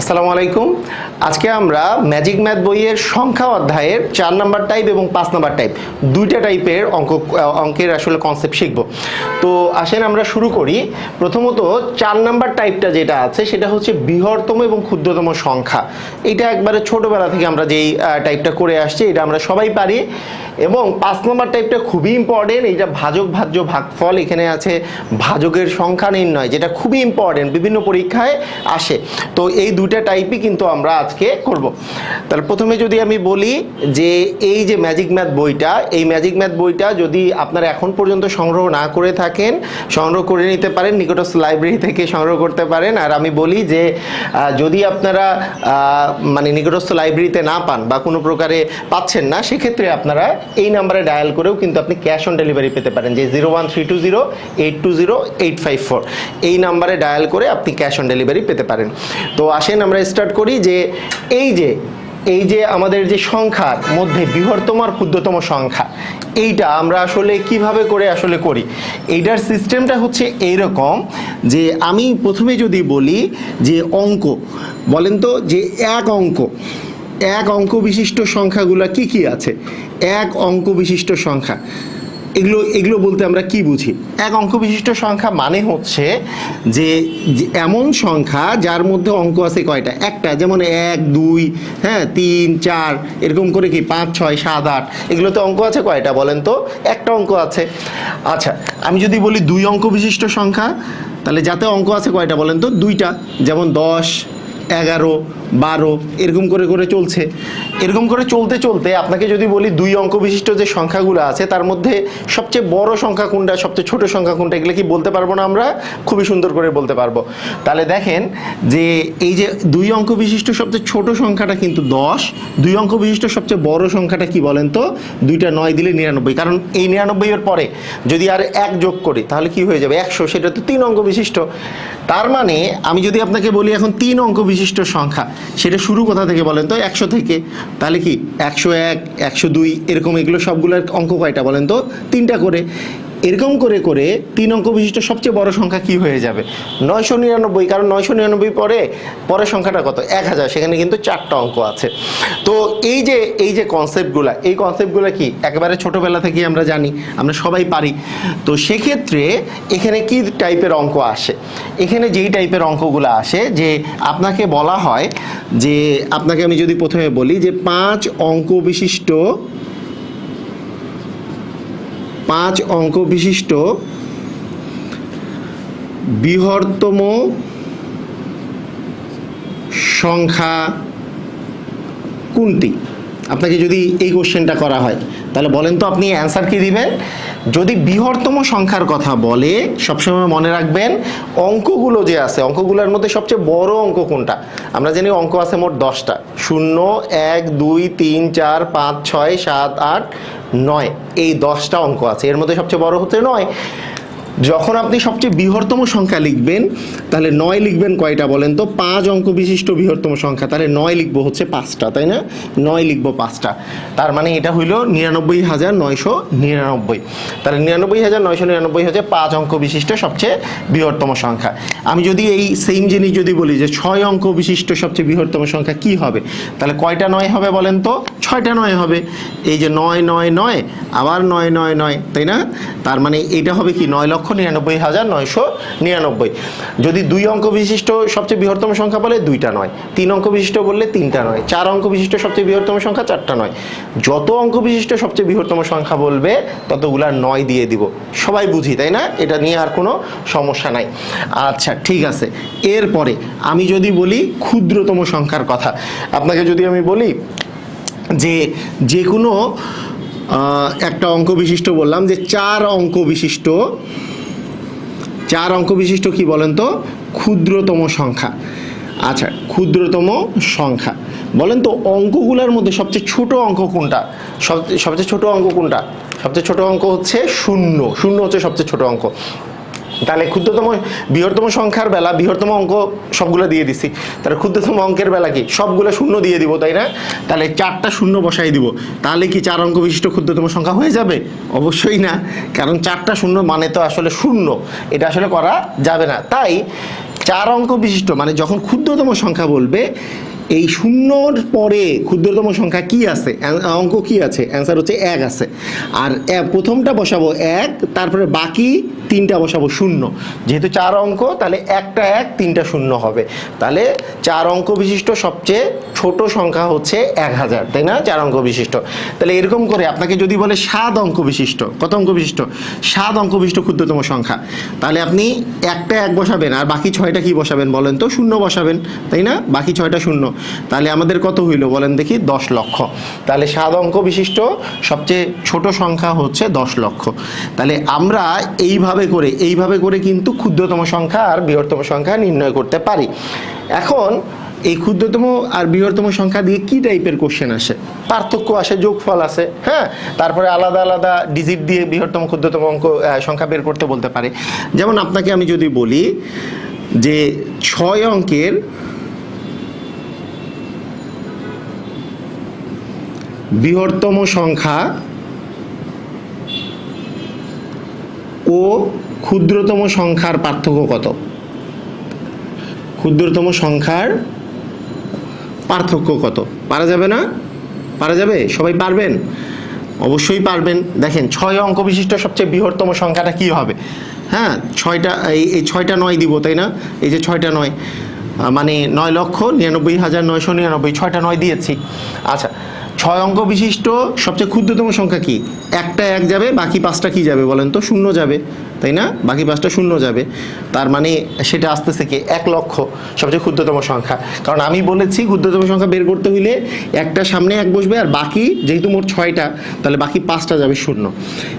আসসালামু আলাইকুম। আজকে আমরা ম্যাজিক ম্যাথ বইয়ের সংখ্যা অধ্যায়ের 4 নাম্বার টাইপ এবং 5 নাম্বার টাইপ দুইটা টাইপের অঙ্কের আসলে কনসেপ্ট শিখব। তো আসেন আমরা শুরু করি। প্রথমত 4 নাম্বার টাইপটা যেটা আছে সেটা হচ্ছে বৃহত্তম এবং ক্ষুদ্রতম সংখ্যা। এটা একবারে ছোটবেলা থেকে আমরা যেই টাইপটা করে আসছি এটা আমরা সবাই পারি। এবং 5 নম্বর টাইপটা খুবই ইম্পর্টেন্ট। এইটা ভাজক ভাজ্য ভাগফল, এখানে আছে ভাজকের সংখ্যা নির্ণয়, যেটা খুবই ইম্পর্টেন্ট, বিভিন্ন পরীক্ষায় আসে। তো এই দুইটা টাইপই কিন্তু আমরা আজকে করব। তাহলে প্রথমে যদি আমি বলি যে এই যে ম্যাজিক ম্যাথ বইটা, এই ম্যাজিক ম্যাথ বইটা যদি আপনারা এখন পর্যন্ত সংগ্রহ না করে থাকেন, সংগ্রহ করে নিতে পারেন, নিকটস্থ লাইব্রেরি থেকে সংগ্রহ করতে পারেন। আর আমি বলি যে যদি আপনারা মানে নিকটস্থ লাইব্রেরিতে না পান বা কোনো প্রকারে পাচ্ছেন না, সেক্ষেত্রে আপনারা এই নাম্বারে ডায়াল করেও কিন্তু আপনি ক্যাশ অন ডেলিভারি পেতে পারেন, যে 01320820854 এই নাম্বারে ডায়াল করে আপনি ক্যাশ অন ডেলিভারি পেতে পারেন। তো আসেন আমরা স্টার্ট করি যে এই যে আমাদের যে সংখ্যার মধ্যে বৃহত্তম আর ক্ষুদ্রতম সংখ্যা, এইটা আমরা আসলে কিভাবে করে আসলে করি। এইটার সিস্টেমটা হচ্ছে এইরকম যে আমি প্রথমে যদি বলি যে অঙ্ক, বলেন তো যে এক অঙ্ক বিশিষ্ট সংখ্যাগুলো কি কি আছে। এক অঙ্ক বিশিষ্ট সংখ্যা এগুলো বলতে আমরা কি বুঝি? এক অঙ্ক বিশিষ্ট সংখ্যা মানে হচ্ছে যে এমন সংখ্যা যার মধ্যে অঙ্ক আছে কয়টা, একটা, যেমন 1 2 হ্যাঁ 3 4 এরকম করে কি 5 6 7 8, এগুলোতে অঙ্ক আছে কয়টা বলেন তো? একটা অঙ্ক আছে। আচ্ছা, আমি যদি বলি 2 অঙ্ক বিশিষ্ট সংখ্যা, তাহলে যাতে অঙ্ক আছে কয়টা বলেন তো? দুইটা, যেমন 10 11 12 এরকম করে করে চলছে। এরকম করে চলতে চলতে আপনাকে যদি বলি 2 অঙ্ক বিশিষ্ট যে সংখ্যাগুলো আছে তার মধ্যে সবচেয়ে বড় সংখ্যা কোনটা, সবচেয়ে ছোট সংখ্যা কোনটা, এগুলো কি বলতে পারবো না? আমরা খুবই সুন্দর করে বলতে পারবো। তাহলে দেখেন যে এই যে 2 অঙ্ক বিশিষ্ট সবচেয়ে ছোট সংখ্যাটা কিন্তু 10, 2 অঙ্ক বিশিষ্ট সবচেয়ে বড় সংখ্যাটা কি বলেন তো? 2টা 9 দিলে 99, কারণ এই 99 এর পরে যদি আর 1 যোগ করি তাহলে কি হয়ে যাবে? 100, সেটা তো 3 অঙ্ক বিশিষ্ট। তার মানে আমি যদি আপনাকে বলি এখন 3 অঙ্ক বিশিষ্ট সংখ্যা, সেটা শুরু কোথা থেকে বলেন তো? 100 থেকে। তাহলে কি 101 102 এরকম, এগুলো সবগুলোর অঙ্ক কয়টা বলেন তো? 3টা করে। এরকম করে করে 3 অঙ্ক বিশিষ্ট সবচেয়ে বড় সংখ্যা কি হয়ে যাবে? 999, কারণ 999 পরের সংখ্যাটা কত? 1000, সেখানে কিন্তু 4টা অঙ্ক আছে। তো এই যে কনসেপ্টগুলো, এই কনসেপ্টগুলো কি একেবারে ছোটবেলা থেকে আমরা জানি, আমরা সবাই পারি। তো সেক্ষেত্রে এখানে কি টাইপের অঙ্ক আসে? এখানে যেই টাইপের অঙ্কগুলো আসে যে আপনাকে বলা হয় যে, আপনাকে আমি যদি প্রথমে বলি যে 5 অঙ্ক বিশিষ্ট বৃহত্তম সংখ্যা কোনটি? আপনাকে যদি এই কোশ্চেনটা করা হয় তাহলে বলেন তো আপনি অ্যান্সার কি দিবেন? যদি বৃহত্তম সংখ্যার কথা বলে সবসময় মনে রাখবেন অঙ্কগুলো যে আছে, অঙ্কগুলোর মধ্যে সবচেয়ে বড় অঙ্ক কোনটা? আমরা জানি অঙ্ক আছে মোট 10টা, 0 1 2 3 4 5 6 7 8 9, এই 10টা অঙ্ক আছে। এর মধ্যে সবচেয়ে বড় হচ্ছে 9। যখন আপনি সবচেয়ে বৃহত্তম সংখ্যা লিখবেন তাহলে 9 লিখবেন কয়টা বলেন তো? 5 অঙ্ক বিশিষ্ট বৃহত্তম সংখ্যা, তাহলে 9 লিখবো হচ্ছে 5টা, তাই না? 9 লিখবো 5টা। তার মানে এটা হইল 99,999। তাহলে 99,999 হচ্ছে 5 অঙ্ক বিশিষ্ট সবচেয়ে বৃহত্তম সংখ্যা। আমি যদি এই সেম জিনিস যদি বলি যে 6 অঙ্ক বিশিষ্ট সবচেয়ে বৃহত্তম সংখ্যা কি হবে, তাহলে কয়টা 9 হবে বলেন তো? 6টা 9 হবে। এই যে 9 9 9 আবার 9 9 9, তাই না? তার মানে এটা হবে কি 9,99,999। যদি 2 অঙ্ক বিশিষ্ট সবচেয়ে বৃহত্তম সংখ্যা বলে 2টা 9, 3 অঙ্ক বিশিষ্ট বললে 3টা 9, 4 অঙ্ক বিশিষ্ট সবচেয়ে বৃহত্তম সংখ্যা 4টা 9। যত অঙ্ক বিশিষ্ট সবচেয়ে বৃহত্তম সংখ্যা বলবে ততগুলা 9 দিয়ে দিব। সবাই বুঝি, তাই না? এটা নিয়ে আর কোনো সমস্যা নাই। আচ্ছা ঠিক আছে। এরপরে আমি যদি বলি ক্ষুদ্রতম সংখ্যার কথা, আপনাকে যদি আমি বলি যে কোনো একটা অঙ্ক বিশিষ্ট বললাম যে 4 অঙ্ক বিশিষ্ট কি বলেন তো? ক্ষুদ্রতম সংখ্যা। আচ্ছা, ক্ষুদ্রতম সংখ্যা বলেন তো অঙ্কগুলোর মধ্যে সবচেয়ে ছোট অঙ্ক কোনটা? সবচেয়ে ছোট অঙ্ক কোনটা? সবচেয়ে ছোট অঙ্ক হচ্ছে 0। 0 হচ্ছে সবচেয়ে ছোট অঙ্ক। তাহলে বৃহত্তম সংখ্যার বেলা বৃহত্তম অঙ্ক সবগুলো দিয়ে দিছি, তাহলে ক্ষুদ্রতম অঙ্কের বেলা কি সবগুলো 0 দিয়ে দিব, তাই না? তাহলে 4টা 0 বসাই দিব, তাহলে কি 4 অঙ্ক বিশিষ্ট ক্ষুদ্রতম সংখ্যা হয়ে যাবে? অবশ্যই না, কারণ 4টা 0 মানে তো আসলে 0, এটা আসলে করা যাবে না। তাই 4 অঙ্ক বিশিষ্ট মানে যখন ক্ষুদ্রতম সংখ্যা বলবে এই শূন্যর পরে ক্ষুদ্রতম সংখ্যা কি আছে, অঙ্ক কি আছে, অ্যান্সার হচ্ছে 1 আছে। আর প্রথমটা বসাবো 1, তারপরে বাকি 3টা বসাবো 0। যেহেতু 4 অঙ্ক তাহলে একটা 1 3টা 0 হবে। তাহলে 4 অঙ্ক বিশিষ্ট সবচেয়ে ছোট সংখ্যা হচ্ছে 1000, তাই না? 4 অঙ্ক বিশিষ্ট। তাহলে এরকম করে আপনাকে যদি বলে 7 অঙ্ক বিশিষ্ট, কত অঙ্ক বিশিষ্ট? 7 অঙ্ক বিশিষ্ট ক্ষুদ্রতম সংখ্যা, তাহলে আপনি একটা 1 বসাবেন আর বাকি 6টা কি বসাবেন বলেন তো? 0 বসাবেন, তাই না? বাকি 6টা 0। তাহলে আমাদের কত হইল বলেন দেখি? 10 লক্ষ। তাহলে 7 অঙ্ক বিশিষ্ট সবচেয়ে ছোট সংখ্যা হচ্ছে 10 লক্ষ। তাহলে আমরা এইভাবে করে কিন্তু ক্ষুদ্রতম সংখ্যা আর বৃহত্তম সংখ্যা নির্ণয় করতে পারি। এখন এই ক্ষুদ্রতম আর বৃহত্তম সংখ্যা দিয়ে কি টাইপের কোশ্চেন আসে? পার্থক্য আসে, যোগফল আসে, হ্যাঁ, তারপরে আলাদা আলাদা ডিজিট দিয়ে বৃহত্তম ক্ষুদ্রতম অঙ্ক সংখ্যা বের করতে বলতে পারে। যেমন আপনাকে আমি যদি বলি যে 6 অঙ্কের বৃহত্তম সংখ্যা ও ক্ষুদ্রতম সংখ্যার পার্থক্য কত? ক্ষুদ্রতম সংখ্যার পার্থক্য কত? পারা যাবে না? পারা যাবে? সবাই পারবেন? অবশ্যই পারবেন। দেখেন 6 অঙ্ক বিশিষ্ট সবচেয়ে বৃহত্তম সংখ্যাটা কি হবে? হ্যাঁ, 6টা, এই 6টা 9 দিব, তাই না? এই যে 6টা 9 মানে 9,99,999, 6টা 9 দিয়েছি। আচ্ছা, 6 অঙ্ক বিশিষ্ট সবচেয়ে ক্ষুদ্রতম সংখ্যা কি? একটা 1 যাবে, বাকি 5টা কি যাবে বলেন তো? 0 যাবে, তাই না? বাকি 5টা 0 যাবে। তার মানে সেটা আসতেছে কি? 1 লক্ষ সবচেয়ে ক্ষুদ্রতম সংখ্যা। কারণ আমি বলেছি ক্ষুদ্রতম সংখ্যা বের করতে হইলে একটা সামনে 1 বসবে আর বাকি যেহেতু মোট 6টা, তাহলে বাকি 5টা যাবে 0।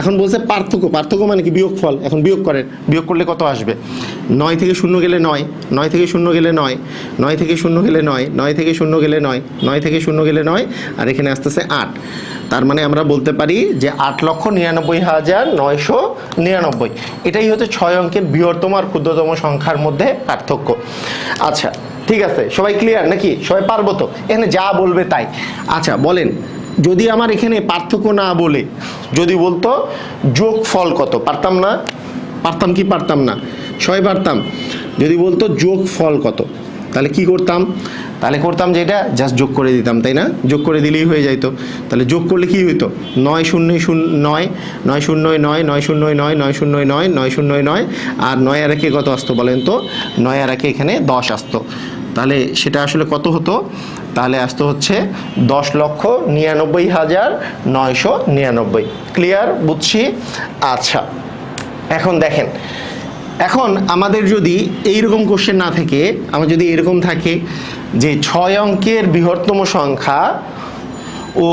এখন বলছে পার্থক্য মানে কি? বিয়োগফল। এখন বিয়োগ করেন, বিয়োগ করলে কত আসবে? 9 থেকে 0 গেলে 9, 9 থেকে 0 গেলে 9, 9 থেকে 0 গেলে 9, 9 থেকে 0 গেলে 9, 9 থেকে 0 গেলে 9, আর এখানে আসতেছে 8। তার মানে আমরা বলতে পারি যে 8,99,999। এটাই হচ্ছে 6 অঙ্কের বৃহত্তম আর ক্ষুদ্রতম সংখ্যার মধ্যে পার্থক্য। আচ্ছা, ঠিক আছে, সবাই ক্লিয়ার নাকি? সবাই পারবো তো? এখানে যা বলবে তাই। আচ্ছা বলেন, যদি আমার এখানে পার্থক্য না বলে যদি বলতো যোগফল কত, পারতাম না? পারতাম কি পারতাম না? সবাই পারতাম। যদি বলতো যোগফল কত, তাহলে কি করতাম? তাহলে করতাম যে এটা জাস্ট যোগ করে দিতাম, তাই না? যোগ করে দিলেই হয়ে যাইতো। তাহলে যোগ করলে কি হইতো? 9 0 0 9, 9 0 9, 9 0 9, 9 0 9, 9 0 9, আর 9 আর একে কত আসতো বলেন তো? 9 আর একে এখানে 10 আসতো। তাহলে সেটা আসলে কত হতো? তাহলে আসতো হচ্ছে 10,99,999। ক্লিয়ার? বুঝছি। আচ্ছা, এখন দেখেন, এখন আমাদের যদি এইরকম কোশ্চেন না থাকে, আমার যদি এরকম থাকে যে 6 অঙ্কের বৃহত্তম সংখ্যা ও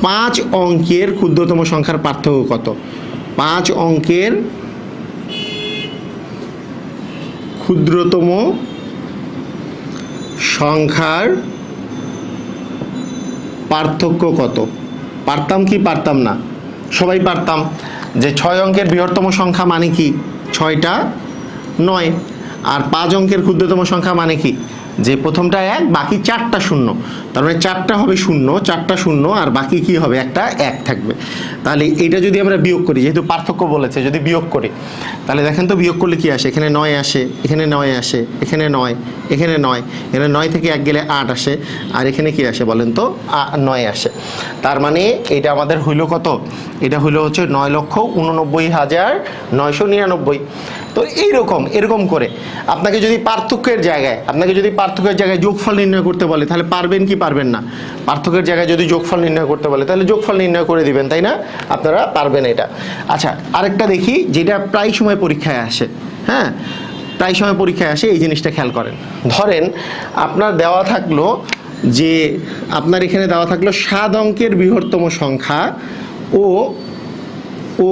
5 অঙ্কের ক্ষুদ্রতম সংখ্যার পার্থক্য কত? 5 অঙ্কের ক্ষুদ্রতম সংখ্যার পার্থক্য কত? পারতাম কি পারতাম না? সবাই পারতাম যে 6 অঙ্কের বৃহত্তম সংখ্যা মানে কি? 6টা 9। আর 5 অঙ্কের ক্ষুদ্রতম সংখ্যা মানে কি? যে প্রথমটা 1, বাকি 4টা 0। তার মানে 4টা হবে 0, 4টা 0, আর বাকি কি হবে? একটা 1 থাকবে। তাহলে এটা যদি আমরা বিয়োগ করি, যেহেতু পার্থক্য বলেছে, যদি বিয়োগ করি তাহলে দেখেন তো বিয়োগ করলে কি আসে? এখানে 9 আসে, এখানে 9 আসে, এখানে 9, এখানে 9, এখানে 9 থেকে 1 গেলে 8 আসে, আর এখানে কি আসে বলেন তো? 9 আসে। তার মানে এটা আমাদের হইল কত? এটা হইল হচ্ছে 9,89,999। তো এরকম করে আপনাকে যদি পার্থক্যের জায়গায় যোগফল নির্ণয় করতে বলে, তাহলে পারবেন কি পারবেন না? পার্থক্যের জায়গায় যদি যোগফল নির্ণয় করতে বলে, তাহলে যোগফল নির্ণয় করে দিবেন, তাই না? আপনারা পারবেন এটা। আচ্ছা, আরেকটা দেখি যেটা প্রায় সময় পরীক্ষায় আসে। হ্যাঁ, প্রায় সময় পরীক্ষায় আসে, এই জিনিসটা খেয়াল করেন। ধরেন আপনার দেওয়া থাকলো যে আপনার এখানে দেওয়া থাকলো 7 অঙ্কের বৃহত্তম সংখ্যা ও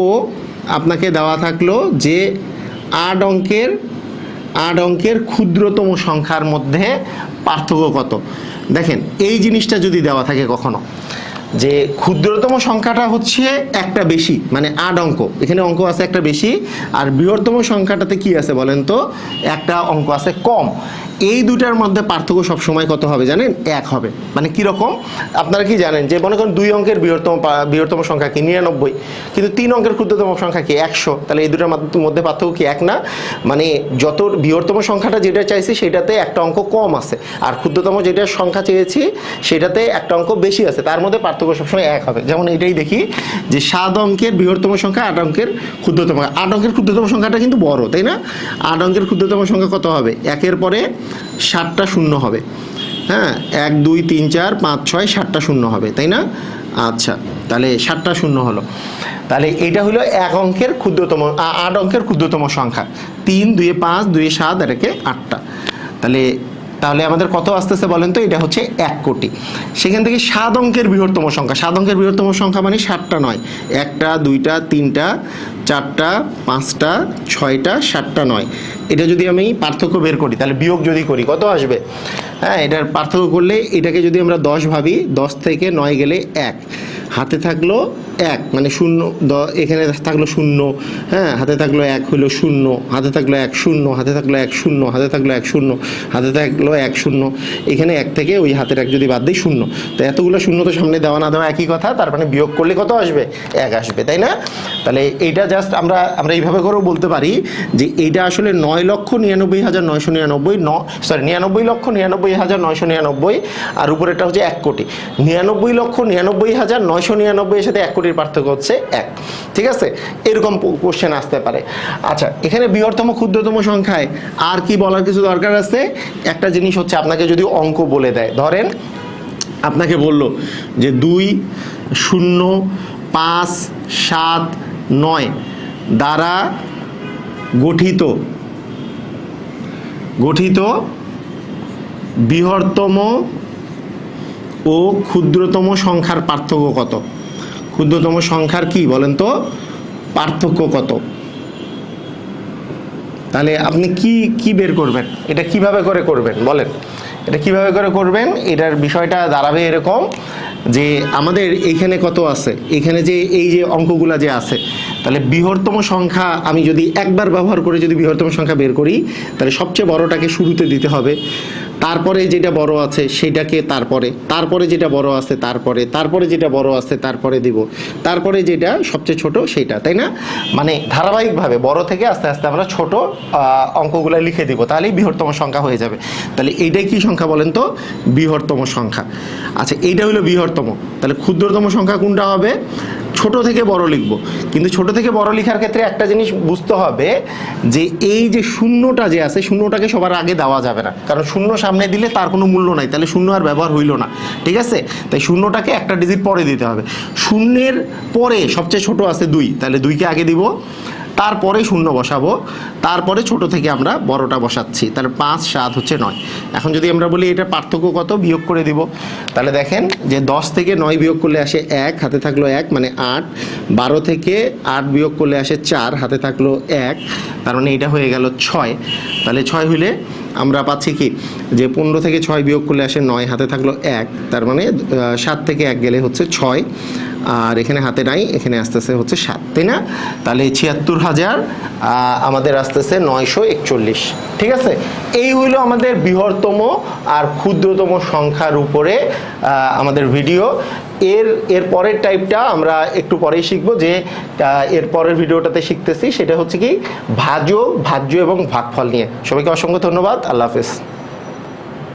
আপনাকে দেওয়া থাকলো যে 8 অঙ্কের ক্ষুদ্রতম সংখ্যার মধ্যে পার্থক্য কত? দেখেন, এই জিনিসটা যদি দেওয়া থাকে কখনো, যে ক্ষুদ্রতম সংখ্যাটা হচ্ছে একটা বেশি, মানে 8 অঙ্ক, এখানে অঙ্ক আছে একটা বেশি, আর বৃহত্তম সংখ্যাটাতে কি আছে বলেন তো, একটা অঙ্ক আছে কম। এই দুটার মধ্যে পার্থক্য সবসময় কত হবে জানেন? 1 হবে। মানে কীরকম, আপনারা কি জানেন যে মনে করেন 2 অঙ্কের বৃহত্তম সংখ্যা কি 99, কিন্তু 3 অঙ্কের ক্ষুদ্রতম সংখ্যা কি 100, তাহলে এই দুটার মধ্যে পার্থক্য কি 1 না? মানে যত বৃহত্তম সংখ্যাটা যেটা চাইছি সেটাতে একটা অঙ্ক কম আছে, আর ক্ষুদ্রতম যেটা সংখ্যা চেয়েছি সেটাতে একটা অঙ্ক বেশি আছে, তার মধ্যে পার্থক্য সবসময় 1 হবে। যেমন এটাই দেখি যে 7 অঙ্কের বৃহত্তম সংখ্যা 8 অঙ্কের ক্ষুদ্রতম, 8 অঙ্কের ক্ষুদ্রতম সংখ্যাটা কিন্তু বড়, তাই না? 8 অঙ্কের ক্ষুদ্রতম সংখ্যা কত হবে? 1-এর পরে 7টা শূন্য হবে, হ্যাঁ, 1 2 3 4 5 6 7টা শূন্য হবে, তাই না? আচ্ছা, তাহলে 7টা শূন্য হলো। তাহলে এটা হলো 1 অঙ্কের ক্ষুদ্রতম 8 অঙ্কের ক্ষুদ্রতম সংখ্যা। 3 2 5 2 7 আর 1 8টা। তাহলে আমাদের কত আসতেছে বলেন তো? এটা হচ্ছে 1 কোটি। সেখান থেকে 7 অঙ্কের বৃহত্তম সংখ্যা, 7 অঙ্কের বৃহত্তম সংখ্যা মানে 7টা নয়, 1টা 2টা 3টা 4টা 5টা 6টা 7টা 9। এটা যদি আমি পার্থক্য বের করি, তাহলে বিয়োগ যদি করি কত আসবে? হ্যাঁ, এটার পার্থক্য করলে এটাকে যদি আমরা 10 ভাবি, 10 থেকে 9 গেলে 1, হাতে থাকলো 1 মানে 0, এখানে থাকলো 0, হ্যাঁ, হাতে থাকলো 1 হলো 0, হাতে থাকলো 1 0, হাতে থাকলো 1 0, হাতে থাকলো 1 0, হাতে থাকলো 1 0, এখানে 1 থেকে ওই হাতের 1 যদি বাদ দিই 0, তো এতগুলো 0 তো সামনে দেওয়া না দেওয়া একই কথা, তার মানে বিয়োগ করলে কত আসবে? 1 আসবে, তাই না? তাহলে এইটা জাস্ট আমরা এইভাবে করেও বলতে পারি যে এইটা আসলে 9,99,999, আর উপরেরটা হচ্ছে 1 কোটি। 99,99,999 এর সাথে 1 কোটির পার্থক্য হচ্ছে 1, ঠিক আছে? এরকম কোশ্চেন আসতে পারে। আচ্ছা, এখানে বৃহত্তম ক্ষুদ্রতম সংখ্যায় আর কি বলার কিছু দরকার আছে? একটা জিনিস হচ্ছে, আপনাকে যদি অঙ্ক বলে দেয়, ধরেন আপনাকে বলল যে 2 0 5 7 9 দ্বারা গঠিত বৃহত্তম ও ক্ষুদ্রতম সংখ্যার পার্থক্য কত? ক্ষুদ্রতম সংখ্যার কি বলেন তো পার্থক্য কত? তাহলে আপনি কি বের করবেন? এটা কিভাবে করে করবেন বলেন? এটা কিভাবে করে করবেন? এটার বিষয়টা দাঁড়াবে এরকম যে আমাদের এইখানে কত আছে, এখানে যে এই যে অঙ্কগুলা যে আছে, তাহলে বৃহত্তম সংখ্যা আমি যদি একবার ব্যবহার করে যদি বৃহত্তম সংখ্যা বের করি, তাহলে সবচেয়ে বড়টাকে শুরুতে দিতে হবে, তারপরে যেটা বড় আছে সেটাকে তারপরে যেটা বড় আছে তারপরে যেটা বড় আছে তারপরে দিব, তারপরে যেটা সবচেয়ে ছোট সেটা, তাই না? মানে ধারাবাহিকভাবে বড় থেকে আস্তে আস্তে আমরা ছোট অঙ্কগুলো লিখে দিব, তাহলেই বৃহত্তম সংখ্যা হয়ে যাবে। তাহলে এইটাই কি সংখ্যা বলেন তো? বৃহত্তম সংখ্যা। আচ্ছা, এইটা হলো বৃহত্তম। তাহলে ক্ষুদ্রতম সংখ্যা কোনটা হবে? ছোট থেকে বড় লিখব, কিন্তু ছোট থেকে বড় লেখার ক্ষেত্রে একটা জিনিস বুঝতে হবে যে এই যে শূন্যটা যে আছে, শূন্যটাকে সবার আগে দেওয়া যাবে না, কারণ শূন্য সামনে দিলে তার কোনো মূল্য নাই, তাহলে শূন্য আর ব্যবহার হইল না, ঠিক আছে? তাই শূন্যটাকে একটা ডিজিট পরে দিতে হবে। শূন্যের পরে সবচেয়ে ছোট আছে 2, তাহলে 2কে আগে দিব, তারপরে 0 বসাবো, তারপরে ছোট থেকে আমরা বড়টা বসাচ্ছি, তাহলে 5 7 হচ্ছে 9। এখন যদি আমরা বলি এটা পার্থক্য কত, বিয়োগ করে দিব, তাহলে দেখেন যে 10 থেকে 9 বিয়োগ করলে আসে 1, হাতে থাকলো 1 মানে 8, 12 থেকে 8 বিয়োগ করলে আসে 4, হাতে থাকলো 1, তার মানে এটা হয়ে গেল 6। তাহলে 6 হইলে আমরা পাচ্ছি কি যে 15 থেকে 6 বিয়োগ করলে আসে 9, হাতে থাকলো 1, তার মানে 7 থেকে 1 গেলে হচ্ছে 6, আর এখানে হাতে নাই, এখানে আসতেছে হচ্ছে 7, তাই না? তাহলে 76,000 আমাদের আসতেছে 941, ঠিক আছে? এই হইল আমাদের বৃহত্তম আর ক্ষুদ্রতম সংখ্যার উপরে আমাদের ভিডিও। এর পরের টাইপটা আমরা একটু পরেই শিখবো, যে এর পরের ভিডিওটাতে শিখতেছি সেটা হচ্ছে কি ভাজ্য এবং ভাগফল নিয়ে। সবাইকে অসংখ্য ধন্যবাদ, আল্লাহ হাফেজ।